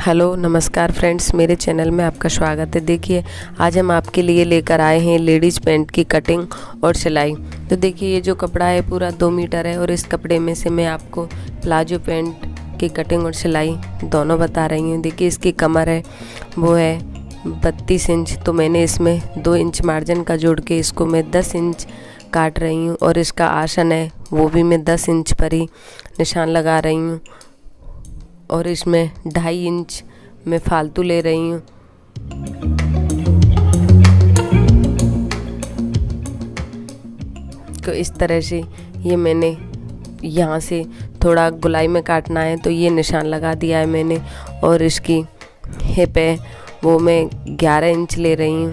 Hello नमस्कार friends, मेरे channel में आपका स्वागत है। देखिए आज हम आपके लिए लेकर आए हैं लेडीज़ पैंट की कटिंग और सिलाई। तो देखिए ये जो कपड़ा है पूरा 2 मीटर है और इस कपड़े में से मैं आपको प्लाजो पैंट की कटिंग और सिलाई दोनों बता रही हूँ। देखिए इसकी कमर है वो है 32 इंच, तो मैंने इसमें 2 इंच मार्जिन का जोड़ के इसको मैं 10 इंच काट रही हूँ और इसका आसन है वो भी मैं 10 इंच पर ही निशान लगा रही हूँ और इसमें 2.5 इंच मैं फालतू ले रही हूँ। तो इस तरह से ये मैंने यहाँ से थोड़ा गोलाई में काटना है तो ये निशान लगा दिया है मैंने और इसकी हिप है वो मैं 11 इंच ले रही हूँ।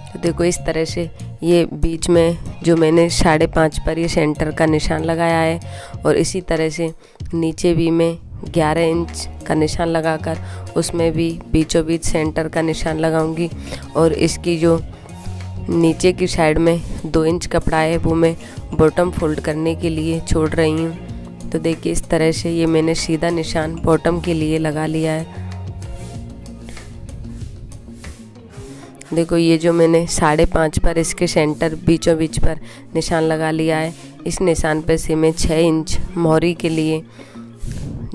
तो देखो इस तरह से ये बीच में जो मैंने 5.5 पर ये सेंटर का निशान लगाया है और इसी तरह से नीचे भी मैं 11 इंच का निशान लगाकर उसमें भी बीचों बीच सेंटर का निशान लगाऊंगी और इसकी जो नीचे की साइड में 2 इंच कपड़ा है वो मैं बॉटम फोल्ड करने के लिए छोड़ रही हूँ। तो देखिए इस तरह से ये मैंने सीधा निशान बॉटम के लिए लगा लिया है। देखो ये जो मैंने 5.5 पर इसके सेंटर बीचों बीच पर निशान लगा लिया है, इस निशान पे से मैं 6 इंच मोहरी के लिए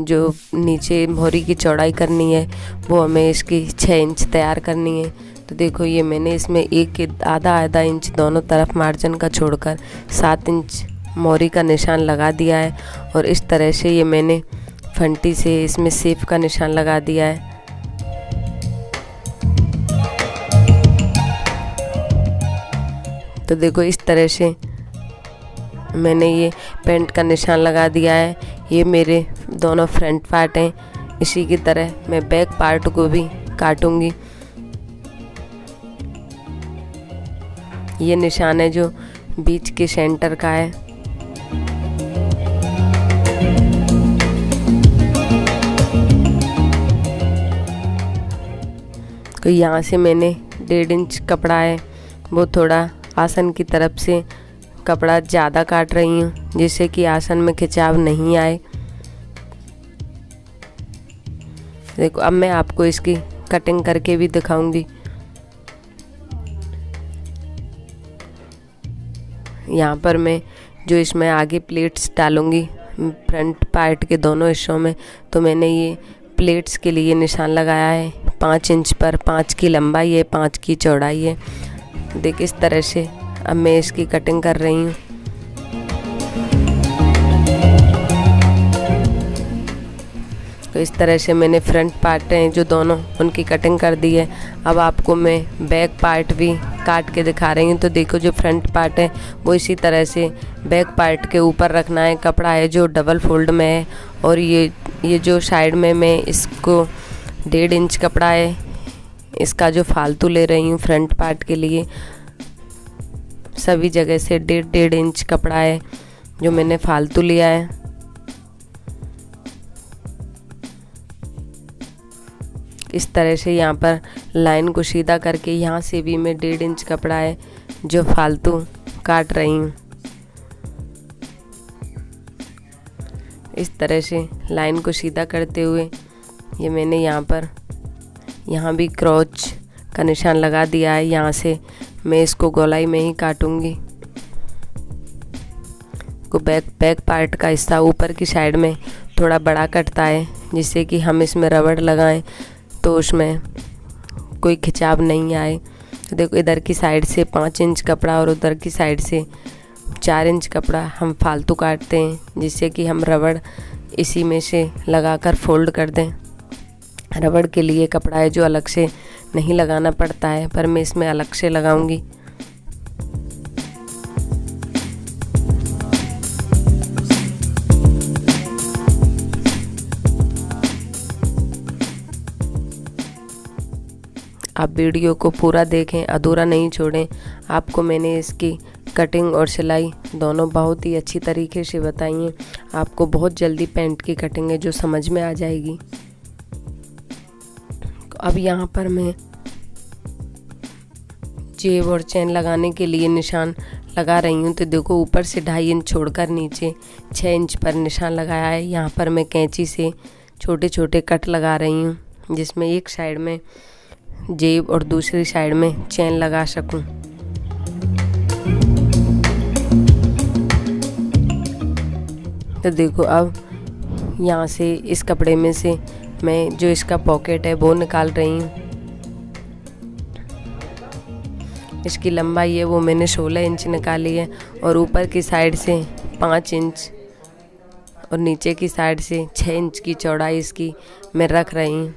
जो नीचे मोहरी की चौड़ाई करनी है वो हमें इसकी 6 इंच तैयार करनी है। तो देखो ये मैंने इसमें आधा इंच दोनों तरफ मार्जिन का छोड़कर 7 इंच मोहरी का निशान लगा दिया है और इस तरह से ये मैंने फंटी से इसमें सेफ का निशान लगा दिया है। तो देखो इस तरह से मैंने ये पैंट का निशान लगा दिया है। ये मेरे दोनों फ्रंट पार्ट हैं। इसी की तरह मैं बैक पार्ट को भी काटूंगी। ये निशान है जो बीच के सेंटर का है। तो यहाँ से मैंने 1.5 इंच कपड़ा है वो थोड़ा आसन की तरफ से कपड़ा ज़्यादा काट रही हूँ जिससे कि आसन में खिंचाव नहीं आए। देखो अब मैं आपको इसकी कटिंग करके भी दिखाऊंगी। यहाँ पर मैं जो इसमें आगे प्लेट्स डालूंगी फ्रंट पार्ट के दोनों हिस्सों में, तो मैंने ये प्लेट्स के लिए निशान लगाया है 5 इंच पर। 5 की लंबाई है, 5 की चौड़ाई है। देखिए इस तरह से अब मैं इसकी कटिंग कर रही हूँ। तो इस तरह से मैंने फ्रंट पार्ट हैं जो दोनों उनकी कटिंग कर दी है। अब आपको मैं बैक पार्ट भी काट के दिखा रही हूँ। तो देखो जो फ्रंट पार्ट है वो इसी तरह से बैक पार्ट के ऊपर रखना है। कपड़ा है जो डबल फोल्ड में है और ये जो साइड में मैं इसको 1.5 इंच कपड़ा है इसका जो फालतू ले रही हूँ फ्रंट पार्ट के लिए। सभी जगह से 1.5 इंच कपड़ा है जो मैंने फालतू लिया है। इस तरह से यहाँ पर लाइन को सीधा करके यहाँ से भी मैं 1.5 इंच कपड़ा है जो फालतू काट रही हूँ। इस तरह से लाइन को सीधा करते हुए ये मैंने यहाँ भी क्रॉच का निशान लगा दिया है। यहाँ से मैं इसको गोलाई में ही काटूंगी। को बैक पार्ट का हिस्सा ऊपर की साइड में थोड़ा बड़ा कटता है जिससे कि हम इसमें रबड़ लगाएं तो उसमें कोई खिंचाव नहीं आए। तो देखो इधर की साइड से 5 इंच कपड़ा और उधर की साइड से 4 इंच कपड़ा हम फालतू काटते हैं जिससे कि हम रबड़ इसी में से लगाकर फोल्ड कर दें। रबड़ के लिए कपड़ा है जो अलग से नहीं लगाना पड़ता है, पर मैं इसमें अलग से लगाऊंगी। आप वीडियो को पूरा देखें, अधूरा नहीं छोड़ें। आपको मैंने इसकी कटिंग और सिलाई दोनों बहुत ही अच्छी तरीके से बताई हैं। आपको बहुत जल्दी पैंट की कटिंग है जो समझ में आ जाएगी। अब यहाँ पर मैं जेब और चैन लगाने के लिए निशान लगा रही हूँ। तो देखो ऊपर से 2.5 इंच छोड़कर नीचे 6 इंच पर निशान लगाया है। यहाँ पर मैं कैंची से छोटे छोटे कट लगा रही हूँ, जिसमें एक साइड में जेब और दूसरी साइड में चैन लगा सकूँ। तो देखो अब यहाँ से इस कपड़े में से मैं जो इसका पॉकेट है वो निकाल रही हूँ। इसकी लंबाई है वो मैंने 16 इंच निकाली है और ऊपर की साइड से 5 इंच और नीचे की साइड से 6 इंच की चौड़ाई इसकी मैं रख रही हूँ।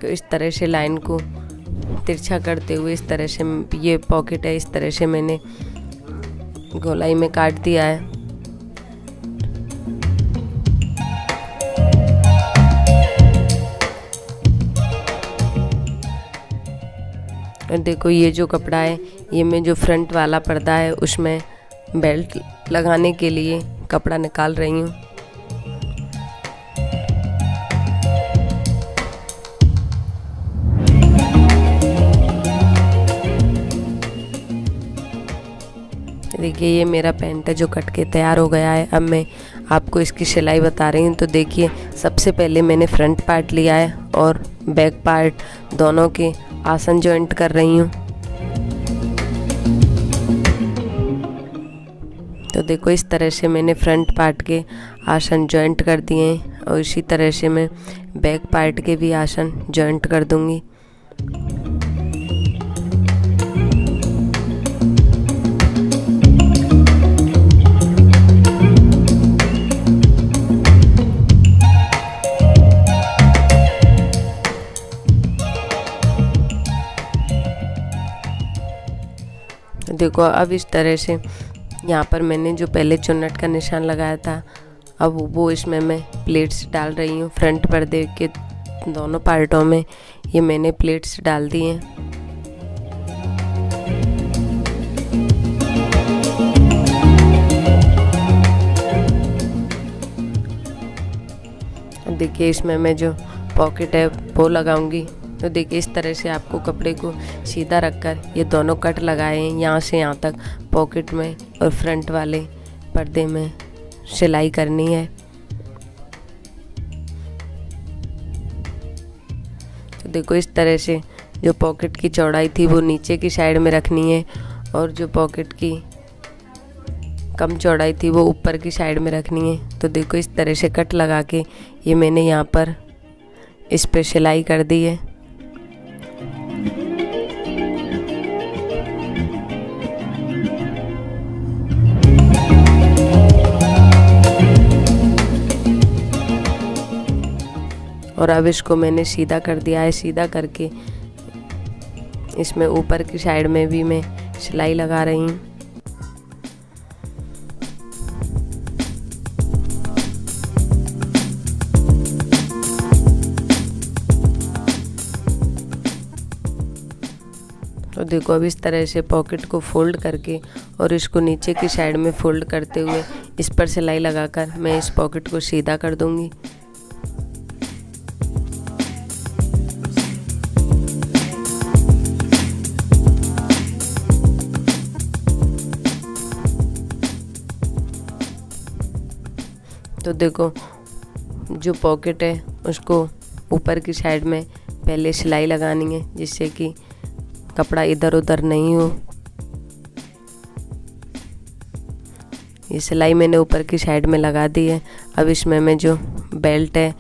तो इस तरह से लाइन को तिरछा करते हुए इस तरह से ये पॉकेट है, इस तरह से मैंने गोलाई में काट दिया है। और देखो ये जो कपड़ा है, ये मैं जो फ्रंट वाला पर्दा है उसमें बेल्ट लगाने के लिए कपड़ा निकाल रही हूँ। देखिए ये मेरा पैंट है जो कट के तैयार हो गया है। अब मैं आपको इसकी सिलाई बता रही हूँ। तो देखिए सबसे पहले मैंने फ्रंट पार्ट लिया है और बैक पार्ट दोनों के आसन जॉइंट कर रही हूँ। तो देखो इस तरह से मैंने फ्रंट पार्ट के आसन जॉइंट कर दिए हैं और इसी तरह से मैं बैक पार्ट के भी आसन जॉइंट कर दूंगी। देखो अब इस तरह से यहाँ पर मैंने जो पहले चुन्नट का निशान लगाया था, अब वो इसमें मैं प्लेट्स डाल रही हूँ। फ्रंट पर्दे के दोनों पार्टों में ये मैंने प्लेट्स डाल दी हैं। देखिए इसमें मैं जो पॉकेट है वो लगाऊंगी। तो देखिए इस तरह से आपको कपड़े को सीधा रखकर ये दोनों कट लगाए हैं, यहाँ से यहाँ तक पॉकेट में और फ्रंट वाले पर्दे में सिलाई करनी है। तो देखो इस तरह से जो पॉकेट की चौड़ाई थी वो नीचे की साइड में रखनी है और जो पॉकेट की कम चौड़ाई थी वो ऊपर की साइड में रखनी है। तो देखो इस तरह से कट लगा के ये मैंने यहाँ पर इस पे सिलाई कर दी है। और अब इसको मैंने सीधा कर दिया है। सीधा करके इसमें ऊपर की साइड में भी मैं सिलाई लगा रही हूँ। तो देखो अब इस तरह से पॉकेट को फोल्ड करके और इसको नीचे की साइड में फोल्ड करते हुए इस पर सिलाई लगाकर मैं इस पॉकेट को सीधा कर दूंगी। तो देखो जो पॉकेट है उसको ऊपर की साइड में पहले सिलाई लगानी है, जिससे कि कपड़ा इधर उधर नहीं हो। ये सिलाई मैंने ऊपर की साइड में लगा दी है। अब इसमें मैं जो बेल्ट है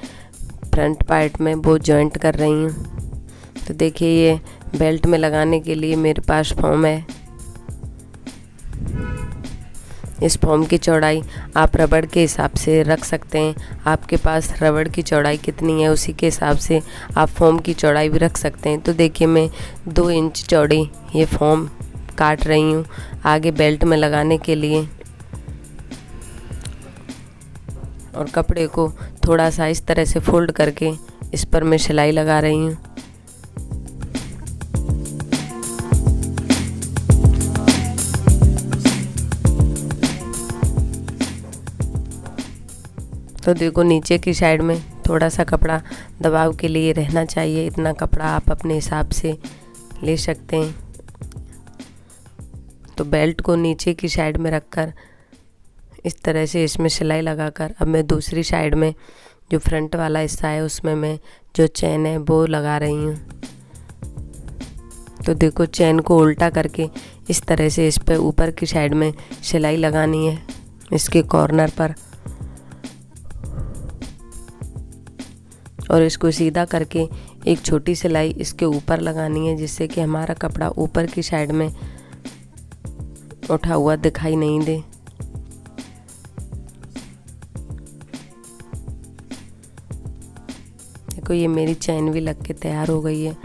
फ्रंट पार्ट में वो जॉइंट कर रही हूँ। तो देखिए ये बेल्ट में लगाने के लिए मेरे पास फॉर्म है। इस फॉर्म की चौड़ाई आप रबड़ के हिसाब से रख सकते हैं। आपके पास रबड़ की चौड़ाई कितनी है उसी के हिसाब से आप फॉर्म की चौड़ाई भी रख सकते हैं। तो देखिए मैं 2 इंच चौड़ी ये फॉर्म काट रही हूँ आगे बेल्ट में लगाने के लिए, और कपड़े को थोड़ा सा इस तरह से फोल्ड करके इस पर मैं सिलाई लगा रही हूँ। तो देखो नीचे की साइड में थोड़ा सा कपड़ा दबाव के लिए रहना चाहिए। इतना कपड़ा आप अपने हिसाब से ले सकते हैं। तो बेल्ट को नीचे की साइड में रखकर इस तरह से इसमें सिलाई लगाकर अब मैं दूसरी साइड में जो फ्रंट वाला हिस्सा है उसमें मैं जो चैन है वो लगा रही हूँ। तो देखो चैन को उल्टा करके इस तरह से इस पे ऊपर की साइड में सिलाई लगानी है इसके कॉर्नर पर, और इसको सीधा करके एक छोटी सिलाई इसके ऊपर लगानी है जिससे कि हमारा कपड़ा ऊपर की साइड में उठा हुआ दिखाई नहीं दे। देखो ये मेरी चैन भी लग के तैयार हो गई है।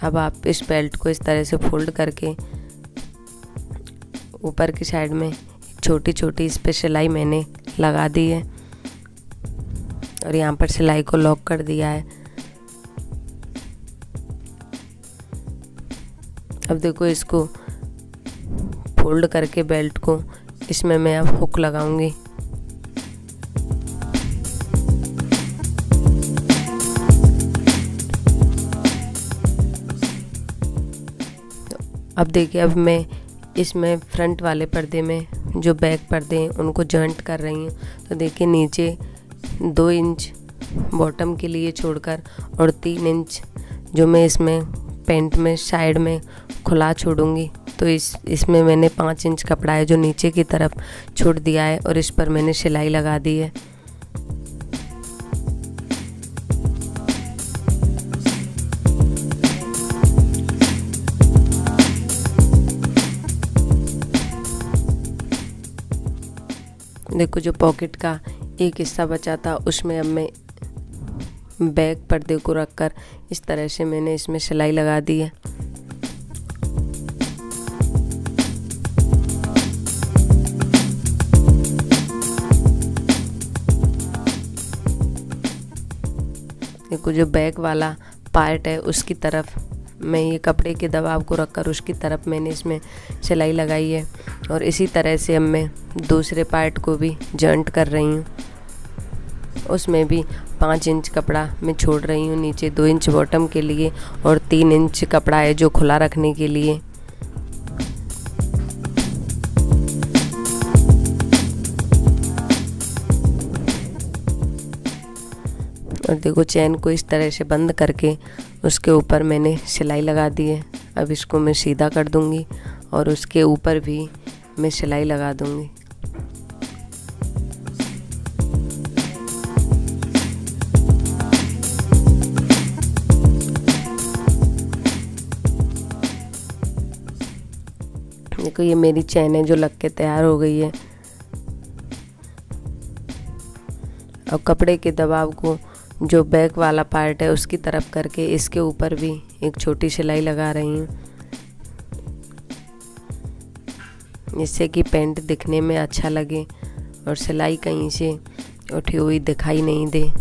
अब आप इस बेल्ट को इस तरह से फोल्ड करके ऊपर की साइड में छोटी छोटी इस पे सिलाई मैंने लगा दी है और यहाँ पर सिलाई को लॉक कर दिया है। अब देखो इसको फोल्ड करके बेल्ट को इसमें मैं अब हुक लगाऊंगी। अब देखिए अब मैं इसमें फ्रंट वाले पर्दे में जो बैक पर्दे हैं उनको जॉइंट कर रही हूँ। तो देखिए नीचे 2 इंच बॉटम के लिए छोड़कर और 3 इंच जो मैं इसमें पैंट में साइड में खुला छोड़ूंगी। तो इसमें मैंने 5 इंच कपड़ा है जो नीचे की तरफ छोड़ दिया है और इस पर मैंने सिलाई लगा दी है। देखो जो पॉकेट का एक हिस्सा बचा था उसमें अब मैं बैक पर्दे को रखकर इस तरह से मैंने इसमें सिलाई लगा दी है। देखो जो बैक वाला पार्ट है उसकी तरफ मैं ये कपड़े के दबाव को रखकर उसकी तरफ मैंने इसमें सिलाई लगाई है और इसी तरह से अब मैं दूसरे पार्ट को भी जॉइंट कर रही हूँ। उसमें भी 5 इंच कपड़ा मैं छोड़ रही हूँ नीचे, 2 इंच बॉटम के लिए और 3 इंच कपड़ा है जो खुला रखने के लिए। और देखो चैन को इस तरह से बंद करके उसके ऊपर मैंने सिलाई लगा दी है। अब इसको मैं सीधा कर दूंगी और उसके ऊपर भी मैं सिलाई लगा दूंगी। देखो ये मेरी चैन है जो लग के तैयार हो गई है। अब कपड़े के दबाव को जो बैक वाला पार्ट है उसकी तरफ करके इसके ऊपर भी एक छोटी सिलाई लगा रही हूँ जिससे कि पैंट दिखने में अच्छा लगे और सिलाई कहीं से उठी हुई दिखाई नहीं दे।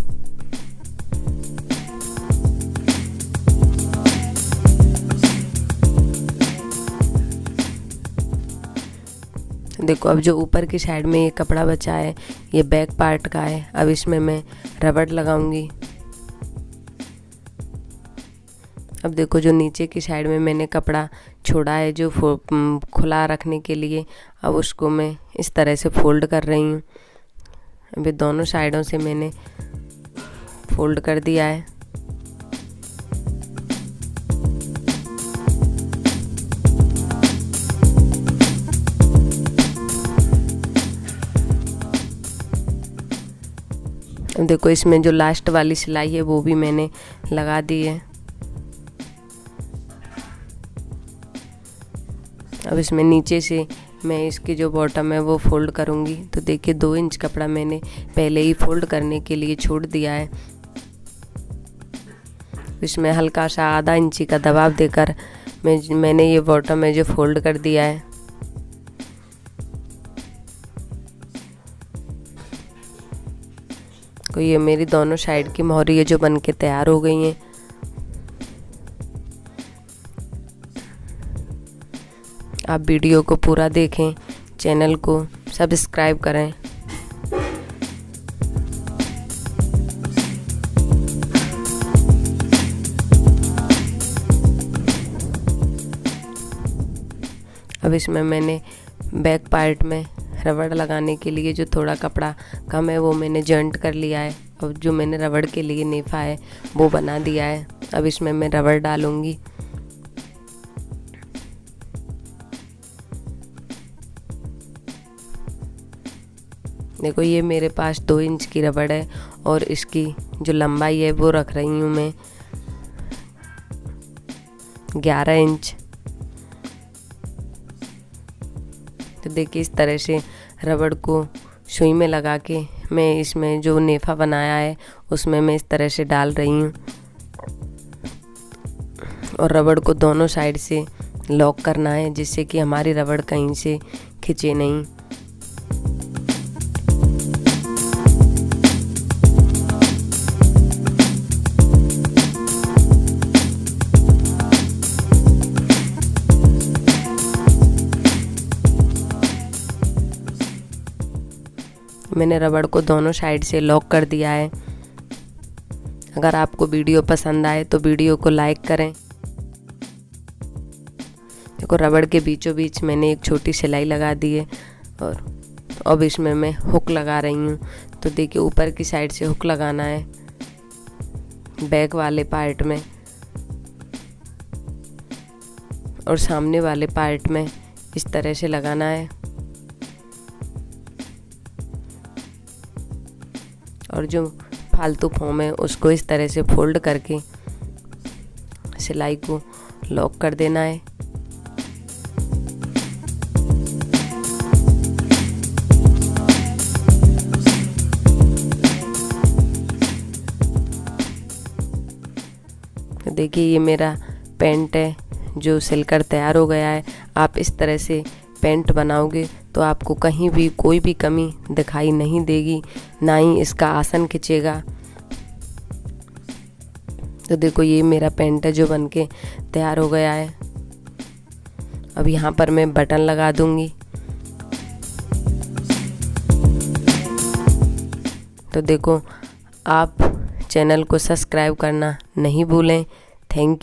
देखो अब जो ऊपर की साइड में ये कपड़ा बचा है ये बैक पार्ट का है। अब इसमें मैं रबड़ लगाऊंगी। अब देखो जो नीचे की साइड में मैंने कपड़ा छोड़ा है जो खुला रखने के लिए, अब उसको मैं इस तरह से फोल्ड कर रही हूँ। अभी दोनों साइडों से मैंने फोल्ड कर दिया है। अब देखो इसमें जो लास्ट वाली सिलाई है वो भी मैंने लगा दी है। अब इसमें नीचे से मैं इसकी जो बॉटम है वो फोल्ड करूँगी। तो देखिए 2 इंच कपड़ा मैंने पहले ही फोल्ड करने के लिए छोड़ दिया है। इसमें हल्का सा आधा इंची का दबाव देकर मैंने ये बॉटम है जो फोल्ड कर दिया है। तो ये मेरी दोनों साइड की मोहरी है जो बन के तैयार हो गई हैं। आप वीडियो को पूरा देखें, चैनल को सब्सक्राइब करें। अब इसमें मैंने बैक पार्ट में रबड़ लगाने के लिए जो थोड़ा कपड़ा कम है वो मैंने जॉइंट कर लिया है। अब जो मैंने रबड़ के लिए नेफा है वो बना दिया है। अब इसमें मैं रबड़ डालूँगी। देखो ये मेरे पास 2 इंच की रबड़ है और इसकी जो लंबाई है वो रख रही हूँ मैं 11 इंच। तो देखिए इस तरह से रबड़ को सुई में लगा के मैं इसमें जो नेफा बनाया है उसमें मैं इस तरह से डाल रही हूँ और रबड़ को दोनों साइड से लॉक करना है जिससे कि हमारी रबड़ कहीं से खिंचे नहीं। मैंने रबड़ को दोनों साइड से लॉक कर दिया है। अगर आपको वीडियो पसंद आए तो वीडियो को लाइक करें। देखो रबड़ के बीचों बीच मैंने एक छोटी सिलाई लगा दी है और अब इसमें मैं हुक लगा रही हूँ। तो देखिए ऊपर की साइड से हुक लगाना है बैक वाले पार्ट में और सामने वाले पार्ट में इस तरह से लगाना है और जो फालतू फोम है उसको इस तरह से फोल्ड करके सिलाई को लॉक कर देना है। देखिए ये मेरा पैंट है जो सिलकर तैयार हो गया है। आप इस तरह से पैंट बनाओगे तो आपको कहीं भी कोई भी कमी दिखाई नहीं देगी, ना ही इसका आसन खिंचेगा। तो देखो ये मेरा पैंट है जो बनके तैयार हो गया है। अब यहाँ पर मैं बटन लगा दूंगी। तो देखो आप चैनल को सब्सक्राइब करना नहीं भूलें। Thank you.